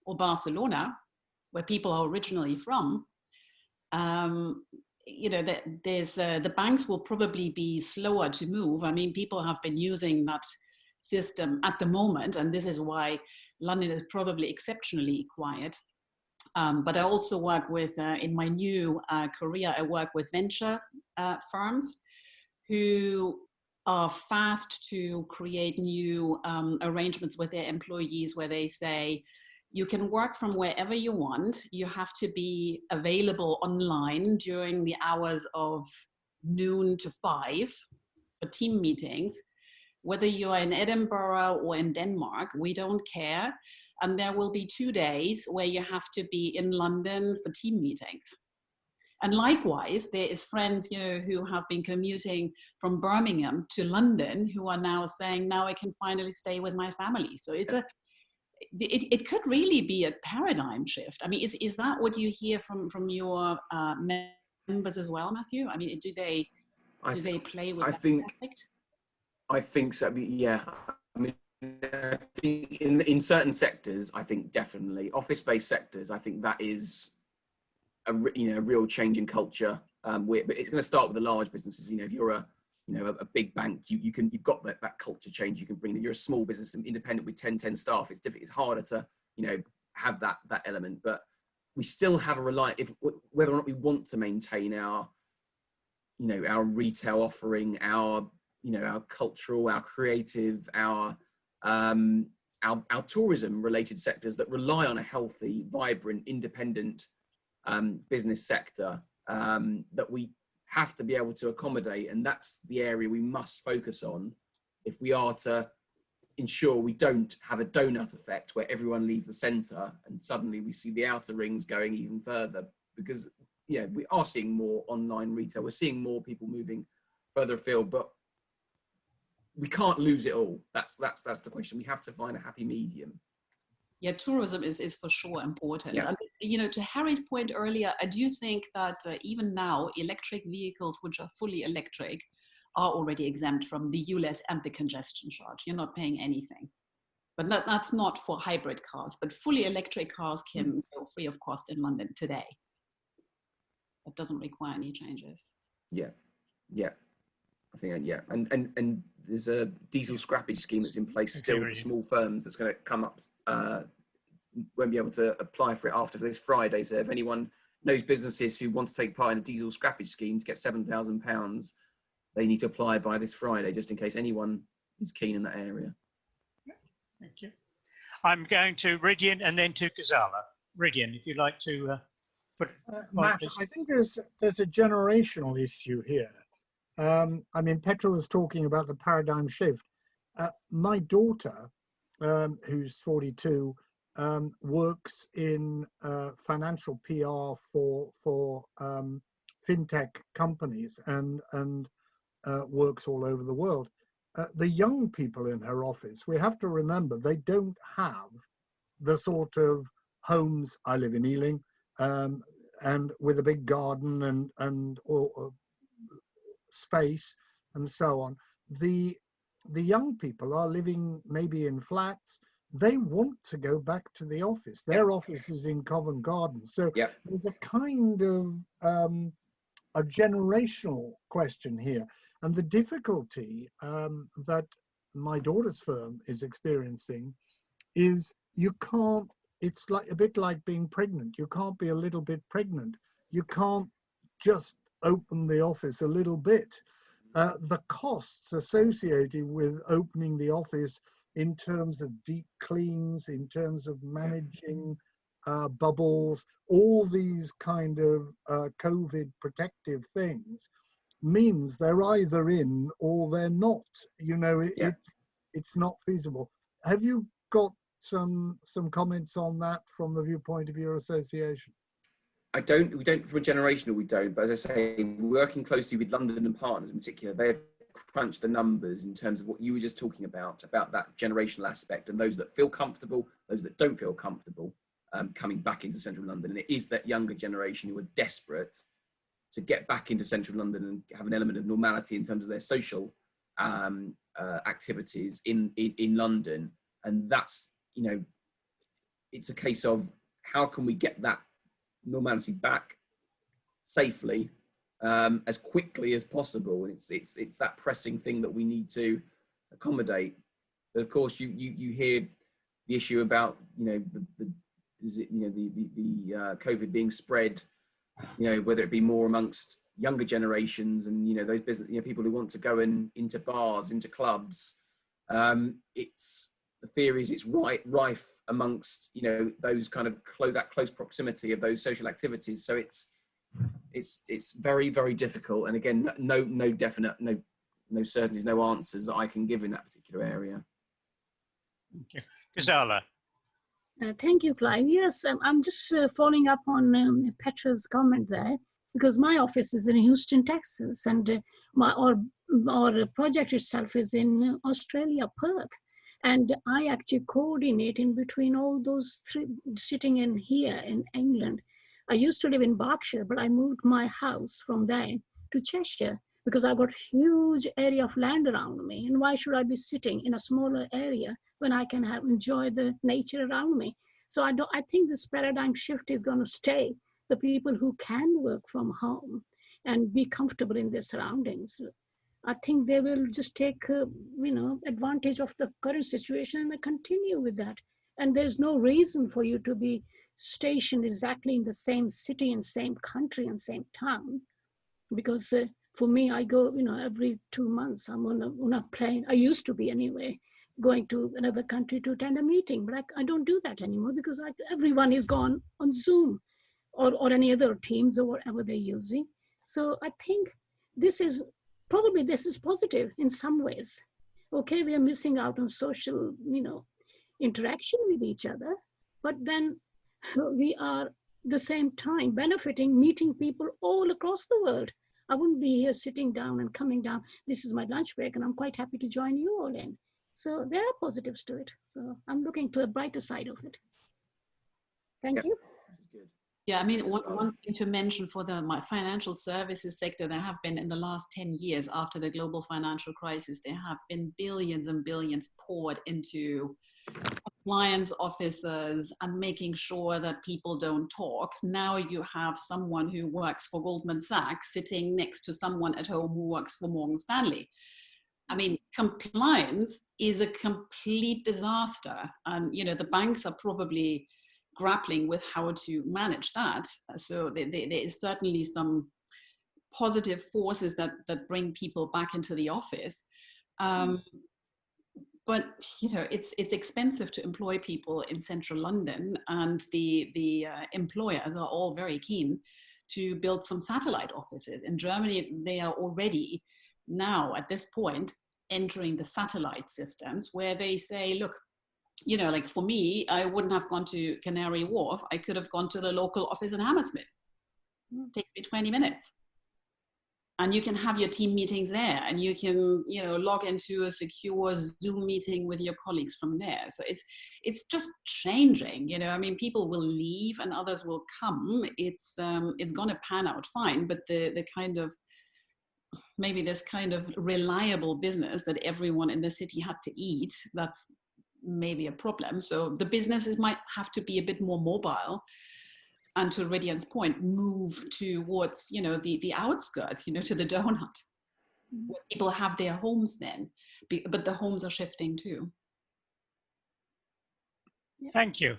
or Barcelona, where people are originally from, the banks will probably be slower to move. I mean, people have been using that system at the moment, and this is why London is probably exceptionally quiet. But I also work with, in my new career, I work with venture firms who are fast to create new arrangements with their employees where they say, you can work from wherever you want. You have to be available online during the hours of noon to 5 for team meetings. Whether you're in Edinburgh or in Denmark, we don't care. And there will be 2 days where you have to be in London for team meetings. And likewise, there is friends, who have been commuting from Birmingham to London who are now saying, now I can finally stay with my family. So it could really be a paradigm shift. I mean, is that what you hear from your members as well, Matthew? I mean, do they play with that aspect? I think so. Yeah. I mean, I think in certain sectors, I think definitely office-based sectors. I think that is a real change in culture. But it's going to start with the large businesses. If you're a big bank, you've got that culture change you can bring. If you're a small business and independent with 10 staff, it's difficult. It's harder to have that element. But we still have whether or not we want to maintain our retail offering, our cultural, our creative, our tourism related sectors that rely on a healthy, vibrant, independent business sector that we have to be able to accommodate. And that's the area we must focus on if we are to ensure we don't have a donut effect where everyone leaves the center and suddenly we see the outer rings going even further. Because we are seeing more online retail, we're seeing more people moving further afield, but we can't lose it all. That's the question. We have to find a happy medium. Yeah, tourism is for sure important. Yeah. And, to Harry's point earlier, I do think that even now, electric vehicles which are fully electric are already exempt from the ULEZ and the congestion charge. You're not paying anything. But that's not for hybrid cars, but fully electric cars can go free of cost in London today. That doesn't require any changes. Yeah. I think, and there's a diesel scrappage scheme that's in place still for small firms that's going to come up. Won't be able to apply for it after this Friday. So if anyone knows businesses who want to take part in a diesel scrappage scheme to get £7,000, they need to apply by this Friday, just in case anyone is keen in that area. Thank you. I'm going to Ridian and then to Ghazala. Ridian, if you'd like to But Matt, I think there's a generational issue here. I mean, Petra was talking about the paradigm shift. My daughter, who's 42, works in financial PR for fintech companies and works all over the world. The young people in her office, we have to remember, they don't have the sort of homes. I live in Ealing, and with a big garden and space and so on. The young people are living maybe in flats. They want to go back to the office. Their office is in Covent Garden. So there's a kind of a generational question here. And the difficulty that my daughter's firm is experiencing is you can't, it's like a bit like being pregnant. You can't be a little bit pregnant. You can't just open the office a little bit. The costs associated with opening the office in terms of deep cleans, in terms of managing bubbles, all these kind of COVID protective things means they're either in or they're not. You know, it's not feasible. Have you got some comments on that from the viewpoint of your association? We don't, from a generational, we don't, but as I say, working closely with London and partners in particular, they have crunched the numbers in terms of what you were just talking about that generational aspect, and those that feel comfortable, those that don't feel comfortable coming back into central London. And it is that younger generation who are desperate to get back into central London and have an element of normality in terms of their social activities in London. And that's, you know, it's a case of how can we get that normality back safely as quickly as possible, and it's that pressing thing that we need to accommodate. But of course, you hear the issue about, you know, the COVID being spread, you know, whether it be more amongst younger generations and, you know, those business, you know, people who want to go into bars, into clubs. It's the theory is it's rife amongst, you know, those kind of that close proximity of those social activities. So it's very, very difficult. And again, no definite, no certainties, no answers that I can give in that particular area. Thank you. Ghazala. Thank you, Clive. Yes, I'm just following up on Petra's comment there, because my office is in Houston, Texas, and our project itself is in Australia, Perth. And I actually coordinate in between all those three, sitting in here in England. I used to live in Berkshire, but I moved my house from there to Cheshire because I've got huge area of land around me. And why should I be sitting in a smaller area when I can enjoy the nature around me? So I think this paradigm shift is going to stay. The people who can work from home and be comfortable in their surroundings, I think they will just take, advantage of the current situation and continue with that. And there's no reason for you to be stationed exactly in the same city and same country and same town. Because for me, I go, every 2 months, I'm on a plane. I used to be anyway, going to another country to attend a meeting, but I don't do that anymore because everyone is gone on Zoom or any other Teams or whatever they're using. So I think this is positive in some ways. Okay, we are missing out on social, interaction with each other, but then we are at the same time benefiting, meeting people all across the world. I wouldn't be here sitting down and coming down. This is my lunch break and I'm quite happy to join you all in. So there are positives to it. So I'm looking to a brighter side of it. Thank you. Yeah, I mean, one thing to mention for my financial services sector, there have been in the last 10 years after the global financial crisis, there have been billions and billions poured into compliance officers and making sure that people don't talk. Now you have someone who works for Goldman Sachs sitting next to someone at home who works for Morgan Stanley. I mean, compliance is a complete disaster. And, the banks are probably grappling with how to manage that. So there is certainly some positive forces that bring people back into the office. But but you know, it's expensive to employ people in central London, and the employers are all very keen to build some satellite offices. In Germany, they are already now at this point entering the satellite systems where they say, look, you know, like for me, I wouldn't have gone to Canary Wharf. I could have gone to the local office in Hammersmith. It takes me 20 minutes. And you can have your team meetings there, and you can, you know, log into a secure Zoom meeting with your colleagues from there. So it's just changing, you know. I mean, people will leave and others will come. It's going to pan out fine, but the kind of, maybe this kind of reliable business that everyone in the city had to eat, that's maybe a problem. So the businesses might have to be a bit more mobile, and to Radiant's point, move towards, you know, the outskirts, you know, to the donut, where people have their homes then, but the homes are shifting too. Thank you.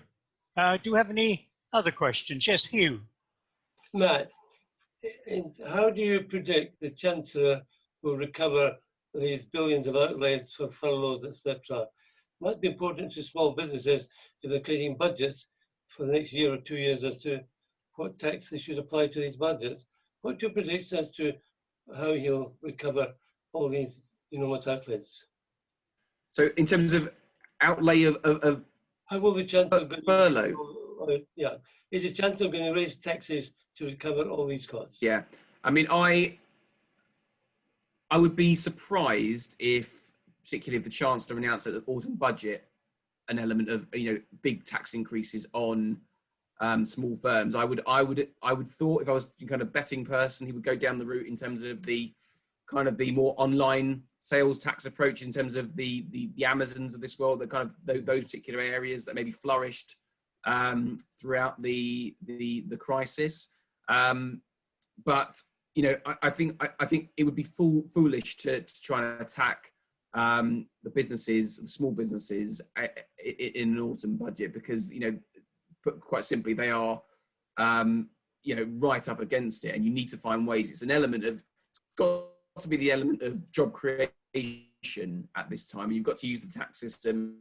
Do we have any other questions? Yes, Hugh. Matt, how do you predict the Chancellor will recover these billions of outlays for furloughs, etc.? Might be important to small businesses if they're creating budgets for the next year or 2 years as to what tax they should apply to these budgets. What do you predict as to how he'll recover all these enormous outlays? So in terms of outlay of how will the Chancellor furlough? Yeah, is the Chancellor going to raise taxes to recover all these costs? Yeah, I mean, I would be surprised if, particularly if the Chancellor announced at the autumn budget, an element of, you know, big tax increases on small firms. I would thought, if I was kind of betting person, he would go down the route in terms of the kind of the more online sales tax approach, in terms of the Amazons of this world, the kind of those particular areas that maybe flourished throughout the crisis. But you know, I think it would be foolish to try and attack the businesses, the small businesses, in an autumn budget, because, you know, put quite simply, they are you know, right up against it, and you need to find ways. It's an element of, it's got to be the element of job creation at this time. You've got to use the tax system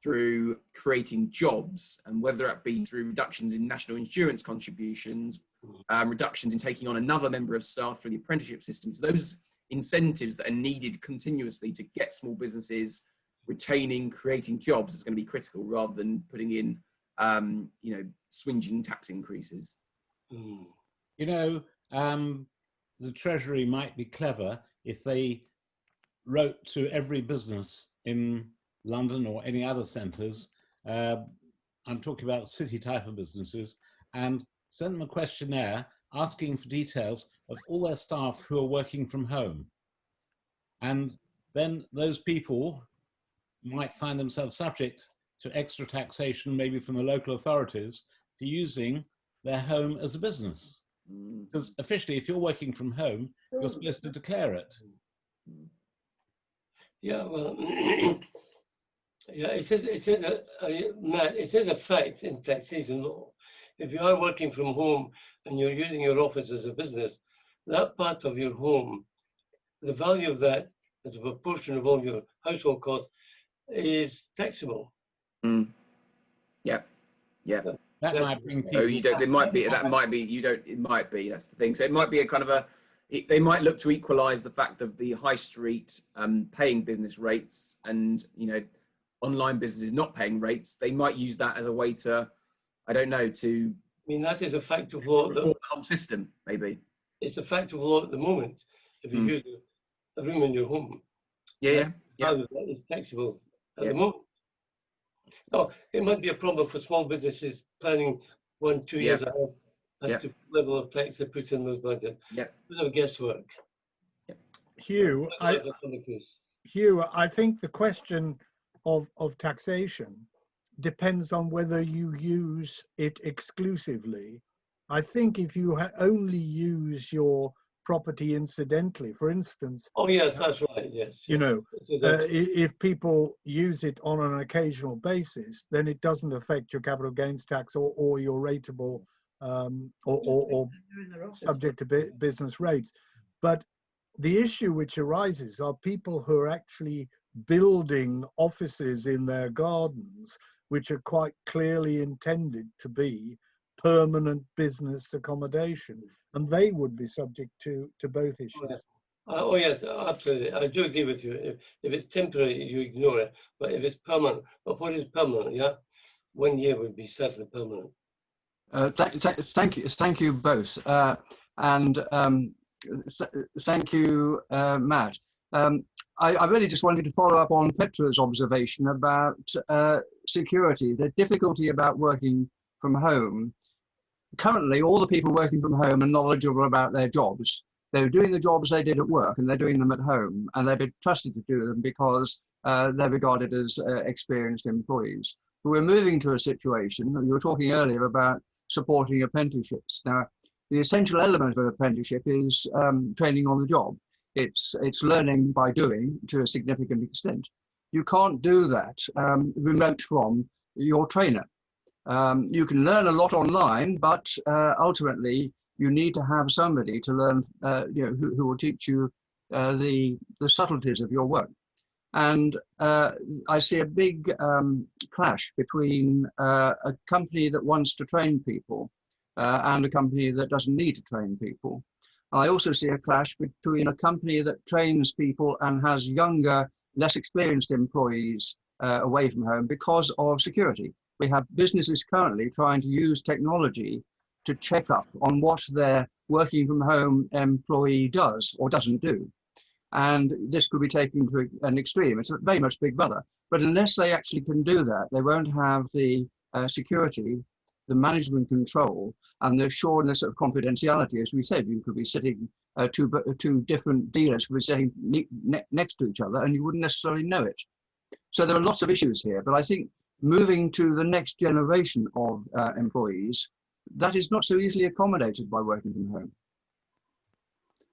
through creating jobs, and whether that be through reductions in national insurance contributions, reductions in taking on another member of staff through the apprenticeship systems, those incentives that are needed continuously to get small businesses retaining, creating jobs is going to be critical, rather than putting in you know, swinging tax increases. You know, the Treasury might be clever if they wrote to every business in London or any other centres, I'm talking about city type of businesses, and send them a questionnaire asking for details of all their staff who are working from home. And then those people might find themselves subject to extra taxation, maybe from the local authorities, for using their home as a business. Because officially, if you're working from home, you're supposed to declare it. Yeah, well, yeah, it is a fact in taxation law. If you are working from home and you're using your office as a business, that part of your home, the value of that as a proportion of all your household costs is taxable. Yeah, yeah. That might bring people. So you don't. It might be. That might be. You don't. It might be. That's the thing. So it might be a kind of a. They might look to equalise the fact of the high street paying business rates, and, you know, online businesses not paying rates. They might use that as a way to, I don't know, to. I mean, that is a fact of law. Reform the whole system, maybe. It's a fact of law at the moment. If you use a room in your home, yeah. That is taxable at the moment. No, it might be a problem for small businesses planning 1-2 years ahead as to level of tax they put in those budgets. Yeah. Bit of guesswork. Hugh, I think the question of taxation depends on whether you use it exclusively. I think if you only use your property incidentally, for instance. Oh yes, that's right. Yes. You know, if people use it on an occasional basis, then it doesn't affect your capital gains tax or your rateable or subject to business rates. But the issue which arises are people who are actually building offices in their gardens, which are quite clearly intended to be permanent business accommodation, and they would be subject to both issues. Oh yes, absolutely. I do agree with you. If it's temporary, you ignore it. But if it's permanent, but what is permanent? Yeah, 1 year would be certainly permanent. Thank you both, and thank you, Matt. I really just wanted to follow up on Petra's observation about security, the difficulty about working from home. Currently, all the people working from home are knowledgeable about their jobs. They're doing the jobs they did at work, and they're doing them at home, and they've been trusted to do them because they're regarded as experienced employees. But we're moving to a situation, you were talking earlier about supporting apprenticeships. Now, the essential element of an apprenticeship is training on the job. It's learning by doing to a significant extent. You can't do that remote from your trainer. You can learn a lot online, but ultimately you need to have somebody to learn, who will teach you the subtleties of your work. And I see a big clash between a company that wants to train people and a company that doesn't need to train people. I also see a clash between a company that trains people and has younger, less experienced employees away from home because of security. We have businesses currently trying to use technology to check up on what their working from home employee does or doesn't do. And this could be taken to an extreme. It's very much Big Brother. But unless they actually can do that, they won't have the security, the management control, and the sureness of confidentiality. As we said, you could be sitting, two different dealers could be sitting next to each other, and you wouldn't necessarily know it. So there are lots of issues here. But I think moving to the next generation of employees, that is not so easily accommodated by working from home.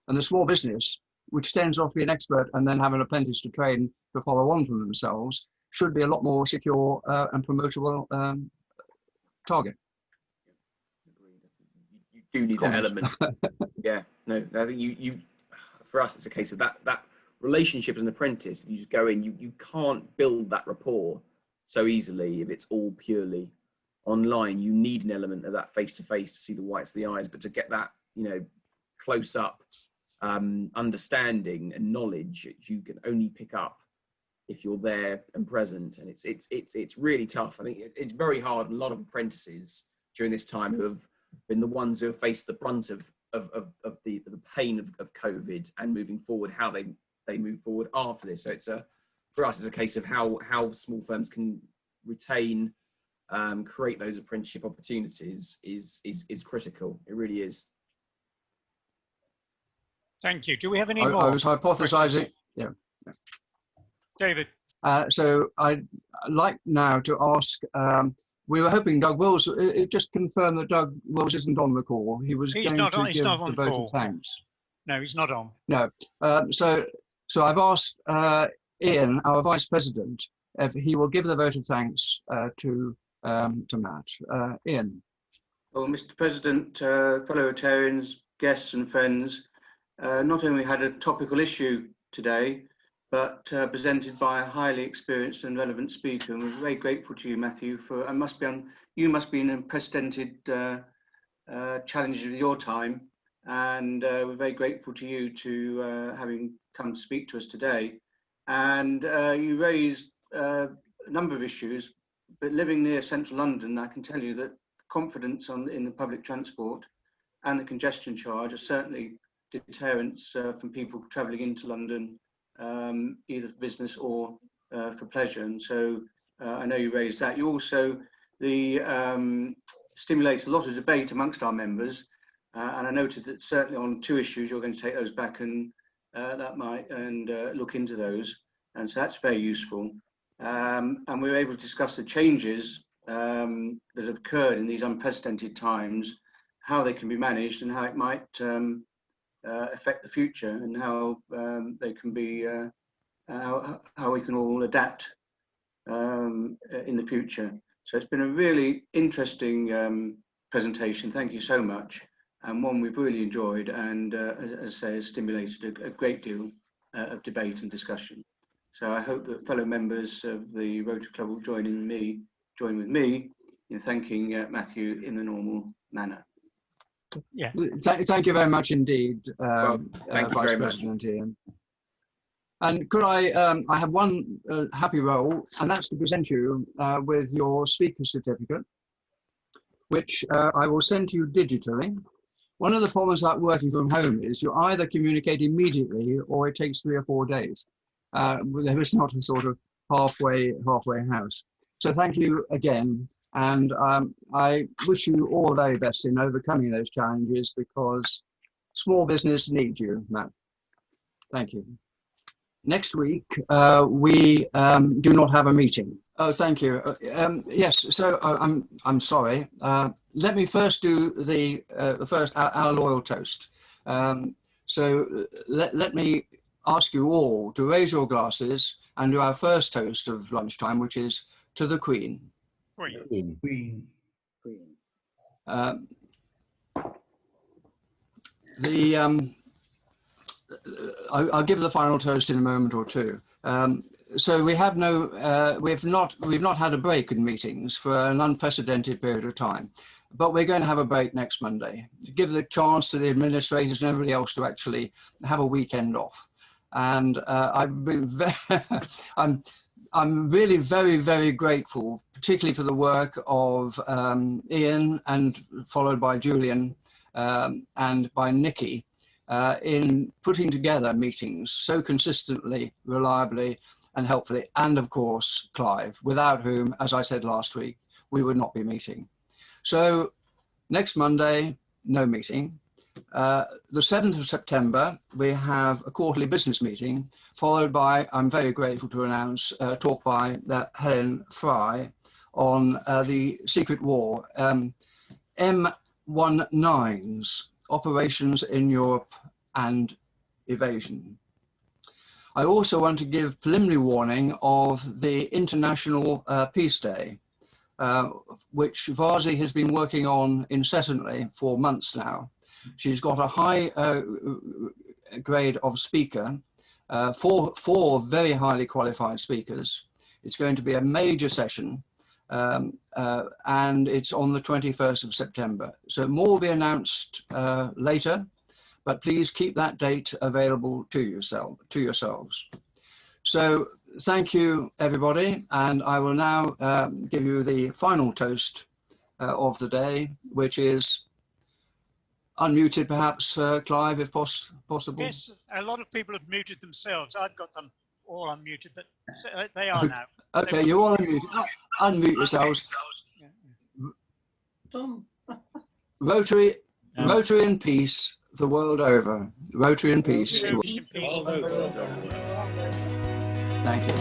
And the small business, which tends off to be an expert and then have an apprentice to train to follow on from themselves, should be a lot more secure and promotable target. You do need that element. Yeah, no, I think you for us, it's a case of that relationship as an apprentice. If you just go in, you can't build that rapport so easily if it's all purely online. You need an element of that face-to-face to see the whites of the eyes, but to get that, close up understanding and knowledge, you can only pick up if you're there and present. And it's really tough. I think it's very hard. A lot of apprentices during this time who have been the ones who have faced the brunt of the pain of COVID and moving forward, how they move forward after this. So it's for us, it's a case of how small firms can retain, create those apprenticeship opportunities is critical. It really is. Thank you. Do we have any more? I was hypothesizing. Yeah. David. So I'd like now to ask, we were hoping Doug Wills, just confirm that Doug Wills isn't on the call. He's going to give the vote of thanks. No, he's not on. No. So I've asked Ian, our Vice President, if he will give the vote of thanks to Matt. Ian. Well, Mr. President, fellow Rotarians, guests and friends, not only had a topical issue today, but presented by a highly experienced and relevant speaker. And we're very grateful to you, Matthew, for you must be an unprecedented challenge of your time. And we're very grateful to you to having come to speak to us today. And you raised a number of issues, but living near central London, I can tell you that confidence in the public transport and the congestion charge are certainly deterrents from people travelling into London, either for business or for pleasure. And so I know you raised that. You also stimulated a lot of debate amongst our members, and I noted that certainly on two issues you're going to take those back and look into those, and so that's very useful. And we were able to discuss the changes that have occurred in these unprecedented times, how they can be managed and how it might affect the future, and how they can be, how we can all adapt in the future. So it's been a really interesting presentation. Thank you so much. and one we've really enjoyed, and as I say, has stimulated a great deal of debate and discussion. So I hope that fellow members of the Rotary Club will join with me in thanking Matthew in the normal manner. Yeah. Thank you very much indeed, thank you Vice very much. President Ian. And could I have one happy role, and that's to present you with your speaker certificate, which I will send to you digitally. One of the problems about working from home is you either communicate immediately or it takes 3 or 4 days. There is not a sort of halfway house. So thank you again. And I wish you all the very best in overcoming those challenges, because small business needs you, Matt. Thank you. Next week, we do not have a meeting. Oh, thank you. Yes, so I'm sorry. Let me first do our loyal toast. So let me ask you all to raise your glasses and do our first toast of lunchtime, which is to the Queen. Queen. Queen. I'll give the final toast in a moment or two. So we have we've not had a break in meetings for an unprecedented period of time, but we're going to have a break next Monday to give the chance to the administrators and everybody else to actually have a weekend off. And I've been I'm really very, very grateful, particularly for the work of Ian, and followed by Julian and by Nikki, in putting together meetings so consistently, reliably and helpfully, and of course Clive, without whom, as I said last week, we would not be meeting. So next Monday, no meeting. The 7th of September, we have a quarterly business meeting, followed by, I'm very grateful to announce, a talk by Helen Fry on the Secret War, M19s, Operations in Europe and Evasion. I also want to give preliminary warning of the International Peace Day, which Vazi has been working on incessantly for months now. She's got a high grade of speaker, four very highly qualified speakers. It's going to be a major session, and it's on the 21st of September. So more will be announced later, but please keep that date available to yourselves. So thank you, everybody, and I will now give you the final toast of the day, which is unmuted, perhaps, Clive, if possible. Yes, a lot of people have muted themselves. I've got them all unmuted, but they are now. Okay, you're all unmuted. Unmute yourselves. Rotary and peace the world over. Rotary and peace. Thank you.